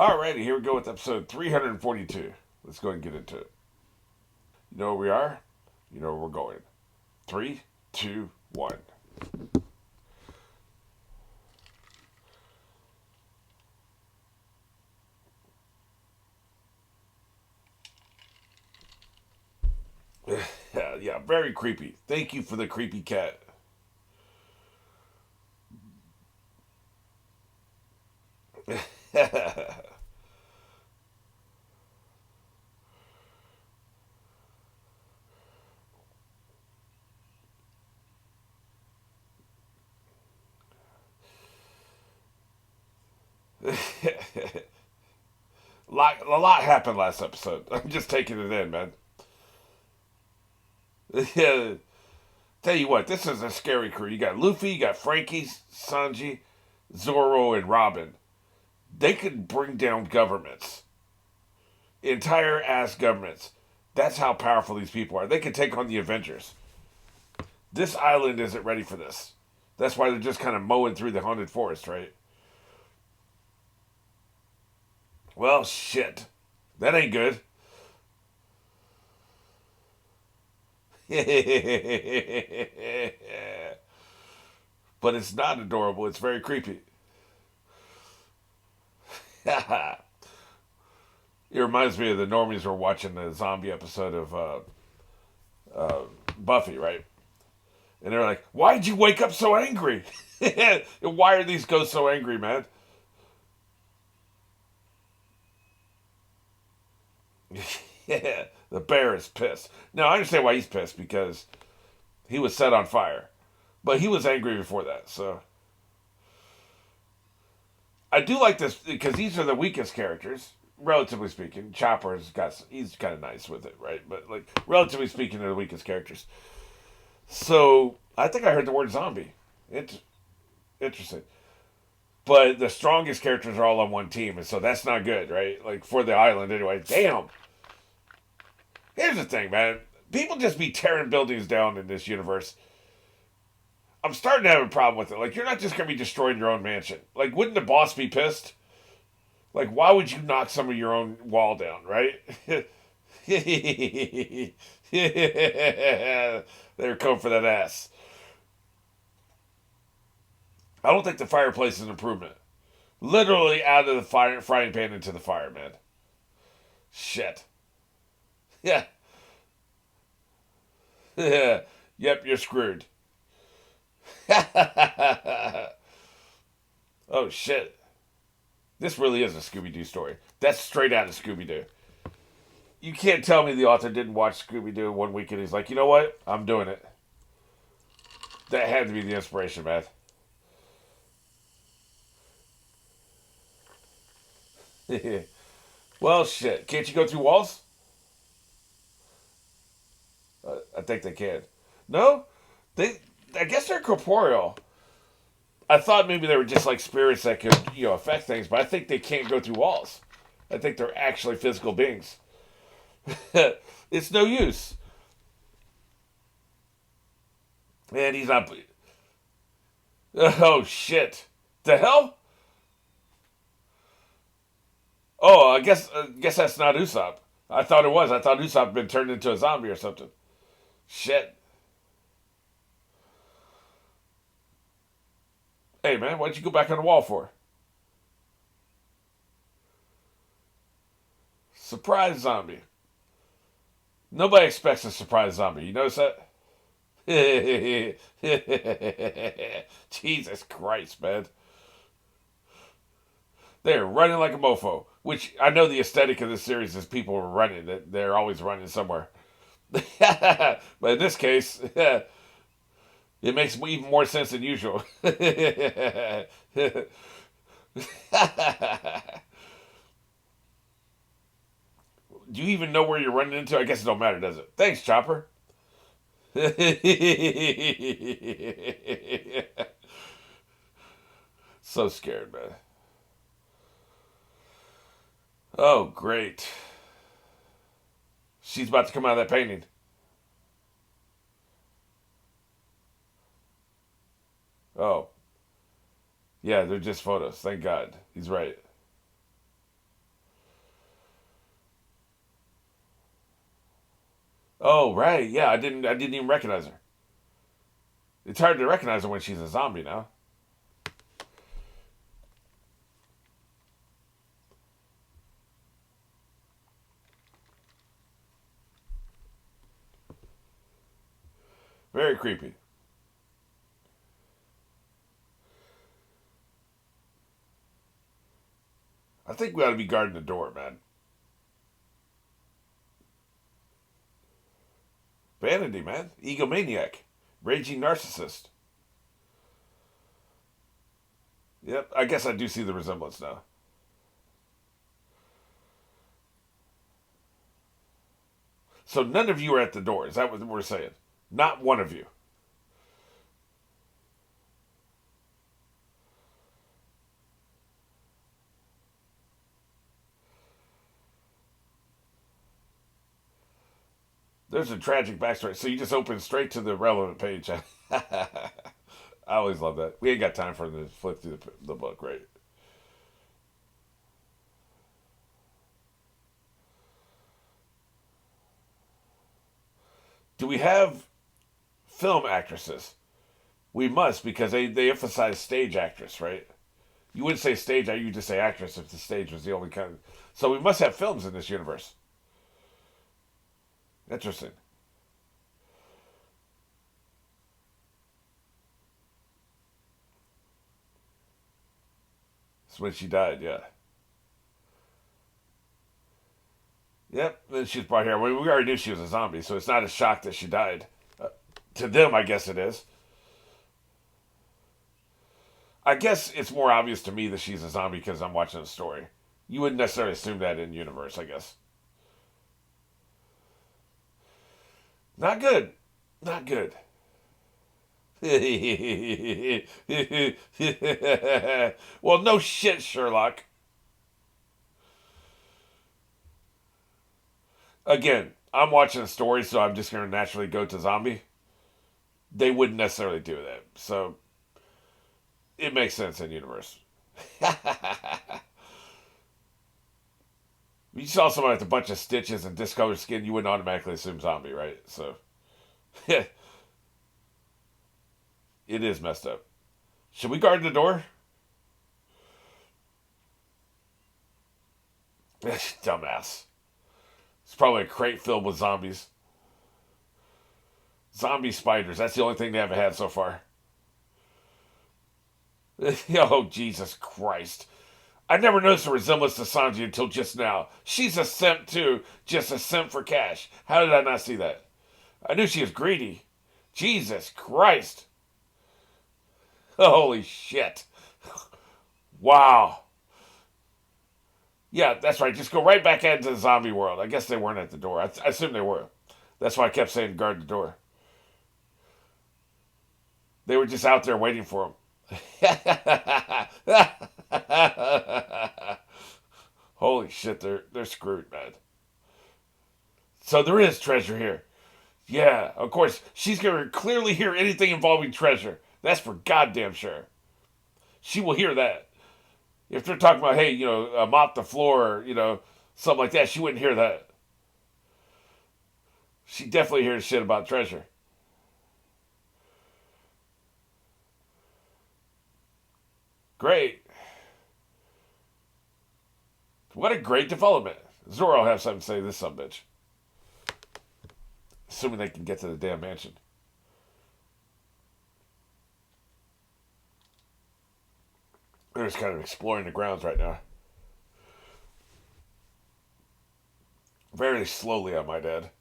Alrighty, here we go with episode 342. Let's go ahead and get into it. You know where we are? You know where we're going. Three, two, one. Yeah, very creepy. Thank you for the creepy cat. A lot happened last episode. I'm just taking it in, man. Yeah, tell you what, this is a scary crew. You got Luffy, you got Frankie, Sanji, Zoro, and Robin. They could bring down governments, entire ass governments. That's how powerful these people are. They could take on the Avengers. This island isn't ready for this. That's why they're just kind of mowing through the haunted forest, right? Well, shit. That ain't good. But it's not adorable. It's very creepy. It reminds me of the normies were watching the zombie episode of Buffy, right? And they're like, "Why'd you wake up so angry? Why are these ghosts so angry, man?" Yeah, the bear is pissed. Now I understand why he's pissed because he was set on fire, but he was angry before that. So I do like this because these are the weakest characters, relatively speaking. He's kind of nice with it, right? But like relatively speaking, they're the weakest characters. So I think I heard the word zombie. It's interesting. But the strongest characters are all on one team, and so that's not good, right? Like for the island, anyway. Damn. Here's the thing, man. People just be tearing buildings down in this universe. I'm starting to have a problem with it. Like, you're not just going to be destroying your own mansion. Like, wouldn't the boss be pissed? Like, why would you knock some of your own wall down, right? They're coming for that ass. I don't think the fireplace is an improvement. Literally out of the frying pan into the fire, man. Shit. Yeah. Yep, you're screwed. Oh, shit. This really is a Scooby Doo story. That's straight out of Scooby Doo. You can't tell me the author didn't watch Scooby Doo one week and he's like, you know what? I'm doing it. That had to be the inspiration, man. Well, shit. Can't you go through walls? I think they can. No? They. I guess they're corporeal. I thought maybe they were just like spirits that could, affect things, but I think they can't go through walls. I think they're actually physical beings. It's no use. Man, he's not. Oh shit! The hell? Oh, I guess that's not Usopp. I thought it was. I thought Usopp had been turned into a zombie or something. Shit. Hey man, why'd you go back on the wall for? Surprise zombie. Nobody expects a surprise zombie. You notice that? Jesus Christ, man. They're running like a mofo. Which I know the aesthetic of this series is people are running. That they're always running somewhere. But in this case, it makes even more sense than usual. Do you even know where you're running into? I guess it don't matter, does it? Thanks, Chopper. So scared, man. Oh, great. She's about to come out of that painting. Oh, yeah, they're just photos. Thank God. He's right. Oh, right. Yeah, I didn't even recognize her. It's hard to recognize her when she's a zombie now. Very creepy. I think we ought to be guarding the door, man. Vanity, man. Egomaniac. Raging narcissist. Yep, I guess I do see the resemblance now. So none of you are at the door. Is that what we're saying? Not one of you. There's a tragic backstory. So you just open straight to the relevant page. I always love that. We ain't got time for them to flip through the book, right? Do we have film actresses? We must because they emphasize stage actress, right? You wouldn't say stage, you just say actress if the stage was the only kind of. So we must have films in this universe. Interesting. It's when she died, yeah. Yep, then she's brought here. We already knew she was a zombie, so it's not a shock that she died. To them, I guess it is. I guess it's more obvious to me that she's a zombie because I'm watching the story. You wouldn't necessarily assume that in universe, I guess. Not good. Not good. Well, no shit, Sherlock. Again, I'm watching a story, so I'm just going to naturally go to zombie. They wouldn't necessarily do that. So it makes sense in universe. You saw someone with a bunch of stitches and discolored skin, you wouldn't automatically assume zombie, right? So it is messed up. Should we guard the door? Dumbass. It's probably a crate filled with zombies. Zombie spiders. That's the only thing they haven't had so far. Oh, Jesus Christ. I never noticed a resemblance to Sanji until just now. She's a simp, too. Just a simp for cash. How did I not see that? I knew she was greedy. Jesus Christ. Holy shit. Wow. Yeah, that's right. Just go right back into the zombie world. I guess they weren't at the door. I assume they were. That's why I kept saying guard the door. They were just out there waiting for him. Holy shit, they're screwed, man. So there is treasure here. Yeah, of course. She's gonna clearly hear anything involving treasure. That's for goddamn sure. She will hear that. If they're talking about, hey, mop the floor, something like that, she wouldn't hear that. She definitely hears shit about treasure. Great. What a great development. Zoro will have something to say to this son bitch. Assuming they can get to the damn mansion. They're just kind of exploring the grounds right now. Very slowly, I might add.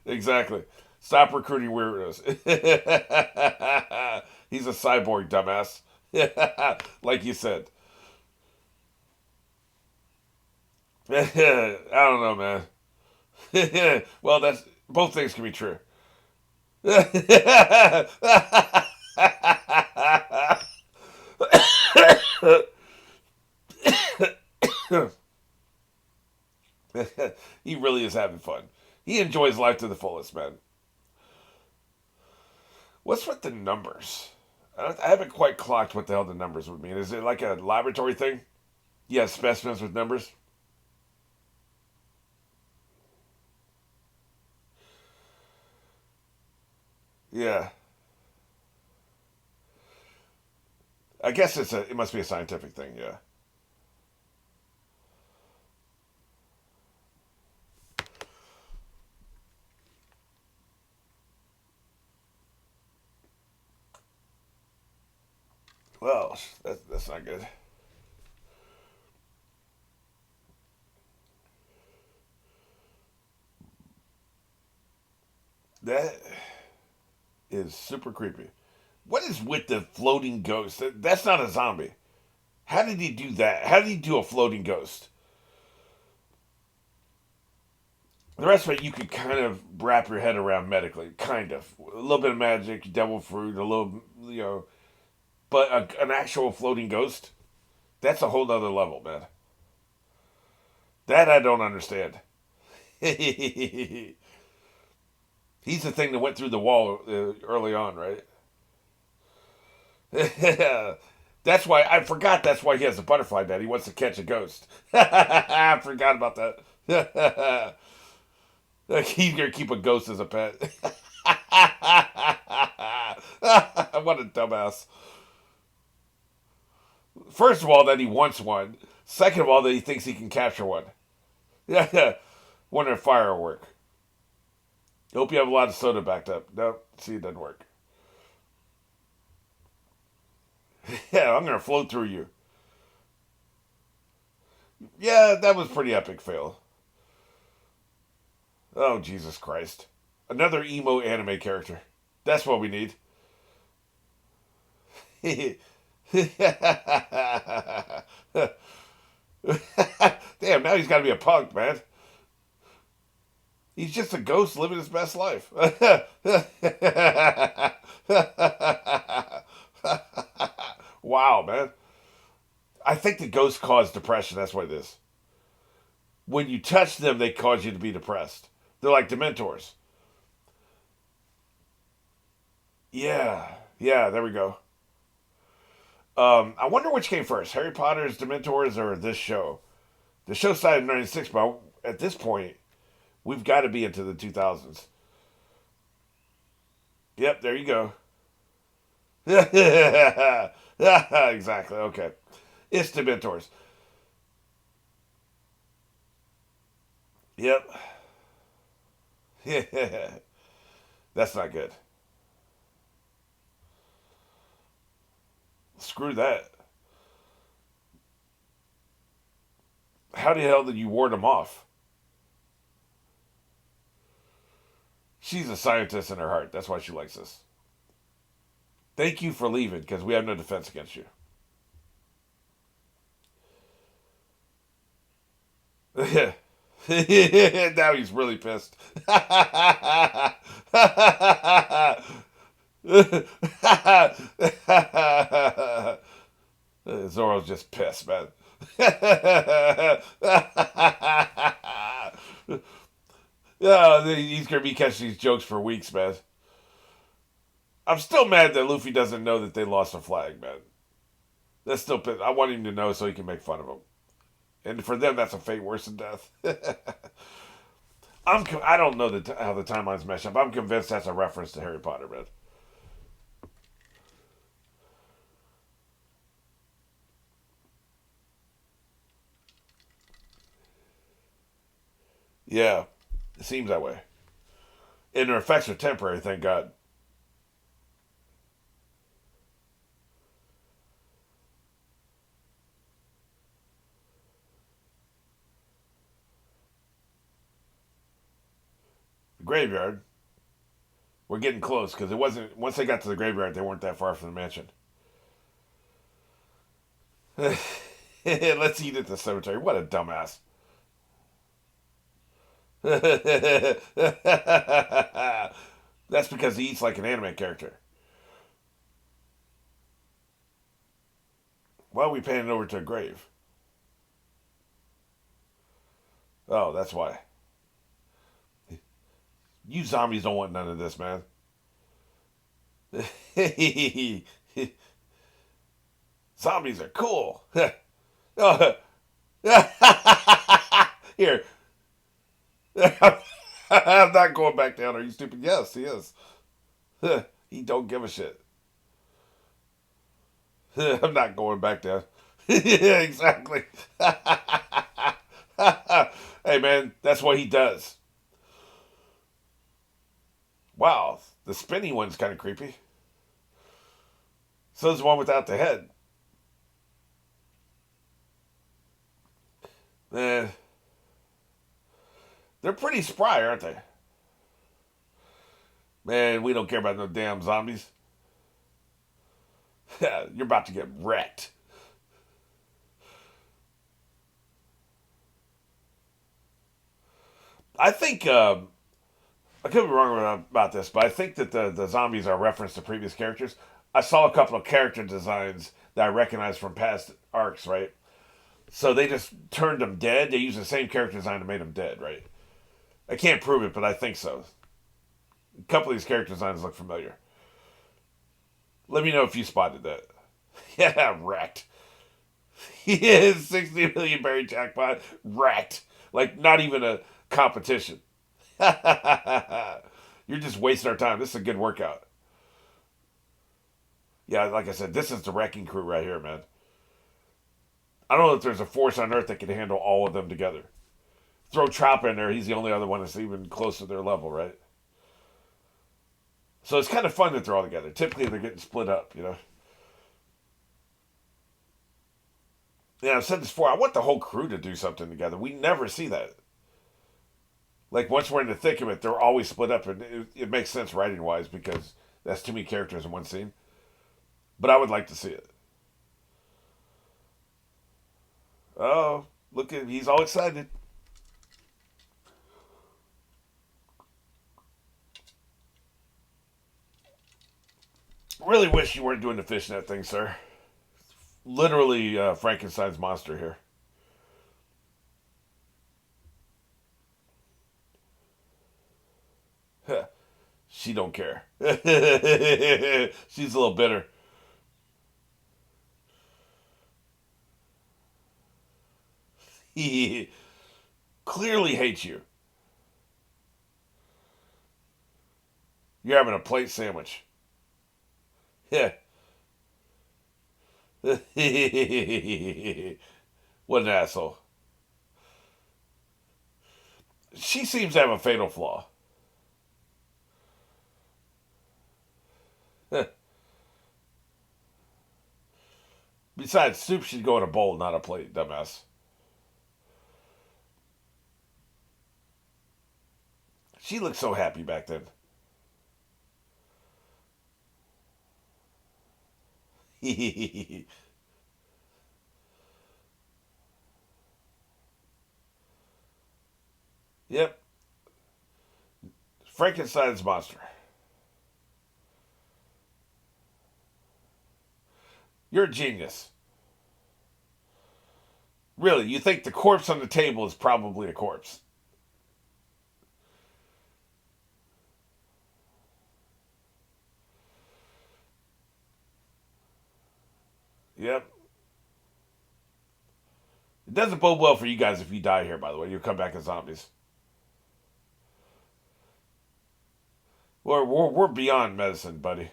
Exactly. Stop recruiting weirdos. He's a cyborg, dumbass. Like you said. I don't know, man. Well, that's both things can be true. He really is having fun. He enjoys life to the fullest, man. What's with the numbers? I haven't quite clocked what the hell the numbers would mean. Is it like a laboratory thing? Yeah, specimens with numbers. Yeah. I guess it must be a scientific thing, yeah. Well, that's not good. That is super creepy. What is with the floating ghost? That's not a zombie. How did he do that? How did he do a floating ghost? The rest of it you could kind of wrap your head around medically, kind of. A little bit of magic, devil fruit, a little, but an actual floating ghost, that's a whole nother level, man. That I don't understand. He's the thing that went through the wall early on, right? That's why I forgot. That's why he has a butterfly net. He wants to catch a ghost. I forgot about that. He's gonna keep a ghost as a pet. What a dumbass. First of all, that he wants one. Second of all, that he thinks he can capture one. Yeah, wonder if fire will work. Hope you have a lot of soda backed up. No, see, it doesn't work. Yeah, I'm gonna float through you. Yeah, that was pretty epic fail. Oh Jesus Christ! Another emo anime character. That's what we need. Damn, now he's got to be a punk, man. He's just a ghost living his best life. Wow, man. I think the ghosts cause depression. That's what it is. When you touch them, they cause you to be depressed. They're like dementors. Yeah. Yeah, there we go. I wonder which came first, Harry Potter's Dementors or this show. The show started in '96, but at this point, we've got to be into the 2000s. Yep, there you go. Exactly. Okay, it's Dementors. Yep. That's not good. Screw that. How the hell did you ward them off? She's a scientist in her heart. That's why she likes us. Thank you for leaving because we have no defense against you. Now he's really pissed. Zoro's just pissed, man. Yeah, he's gonna be catching these jokes for weeks, man. I'm still mad that Luffy doesn't know that they lost a flag, man. That's still. I want him to know so he can make fun of him. And for them, that's a fate worse than death. I don't know how the timelines mesh up. I'm convinced that's a reference to Harry Potter, man. Yeah, it seems that way. And their effects are temporary, thank God. The graveyard. We're getting close because it wasn't. Once they got to the graveyard, they weren't that far from the mansion. Let's eat at the cemetery. What a dumbass. That's because he eats like an anime character. Why are we panning over to a grave? Oh, that's why. You zombies don't want none of this, man. Zombies are cool. Here. I'm not going back down. Are you stupid? Yes, he is. He don't give a shit. I'm not going back there. Yeah, exactly. Hey man, that's what he does. Wow, the spinny one's kind of creepy. So is the one without the head. Eh, they're pretty spry, aren't they? Man, we don't care about no damn zombies. You're about to get wrecked. I think I could be wrong about this, but I think that the zombies are reference to previous characters. I saw a couple of character designs that I recognized from past arcs, right? So they just turned them dead. They used the same character design to make them dead, right? I can't prove it, but I think so. A couple of these character designs look familiar. Let me know if you spotted that. Yeah, wrecked. He is 60 million berry jackpot. Wrecked. Like, not even a competition. You're just wasting our time. This is a good workout. Yeah, like I said, this is the wrecking crew right here, man. I don't know if there's a force on Earth that can handle all of them together. Throw Chopper in there, he's the only other one that's even close to their level, right? So it's kind of fun that they're all together. Typically, they're getting split up, you know? Yeah, I've said this before. I want the whole crew to do something together. We never see that. Like, once we're in the thick of it, they're always split up, and it makes sense writing wise because that's too many characters in one scene. But I would like to see it. Oh, look at he's all excited. Really wish you weren't doing the fishnet thing, sir. Literally Frankenstein's monster here. She don't care. She's a little bitter. He clearly hates you. You're having a plate sandwich. Yeah. What an asshole. She seems to have a fatal flaw. Besides, soup should go in a bowl, not a plate, dumbass. She looked so happy back then. Yep. Frankenstein's monster. You're a genius. Really, you think the corpse on the table is probably a corpse? Yep. It doesn't bode well for you guys if you die here, by the way. You'll come back as zombies. We're beyond medicine, buddy.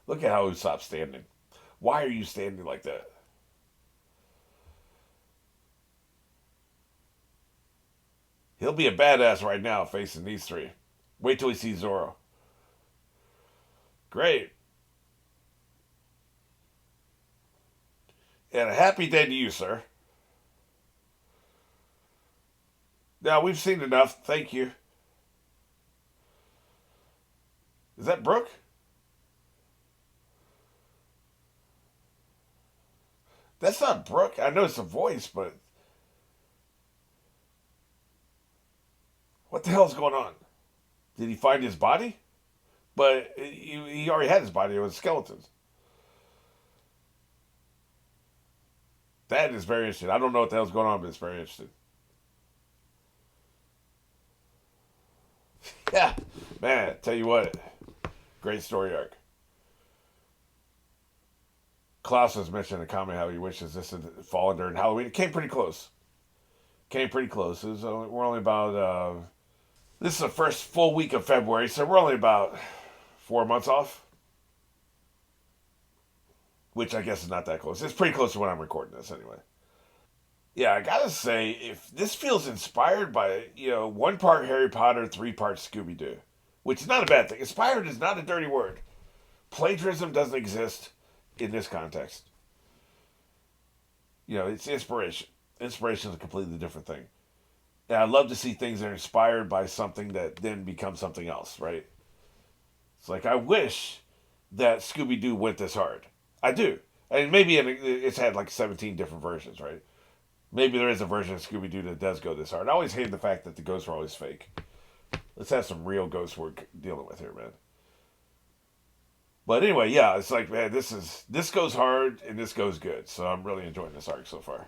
Look at how Usopp's standing. Why are you standing like that? He'll be a badass right now facing these three. Wait till he sees Zoro. Great. And a happy day to you, sir. Now, we've seen enough. Thank you. Is that Brooke? That's not Brooke. I know it's a voice, but what the hell's going on? Did he find his body? But he already had his body. It was skeletons. That is very interesting. I don't know what the hell's going on, but it's very interesting. Yeah, man. Tell you what. Great story arc. Klaus was mentioning in a comment how he wishes this had fallen during Halloween. It came pretty close. Came pretty close. We're only about. This is the first full week of February, so we're only about 4 months off, which I guess is not that close. It's pretty close to when I'm recording this, anyway. Yeah, I gotta say, if this feels inspired by, one part Harry Potter, three parts Scooby Doo, which is not a bad thing. Inspired is not a dirty word. Plagiarism doesn't exist in this context. It's inspiration. Inspiration is a completely different thing. And I love to see things that are inspired by something that then becomes something else, right? It's like, I wish that Scooby Doo went this hard. I do. And maybe it's had like 17 different versions, right? Maybe there is a version of Scooby Doo that does go this hard. I always hate the fact that the ghosts are always fake. Let's have some real ghosts we're dealing with here, man. But anyway, yeah, it's like, man, this goes hard and this goes good. So I'm really enjoying this arc so far.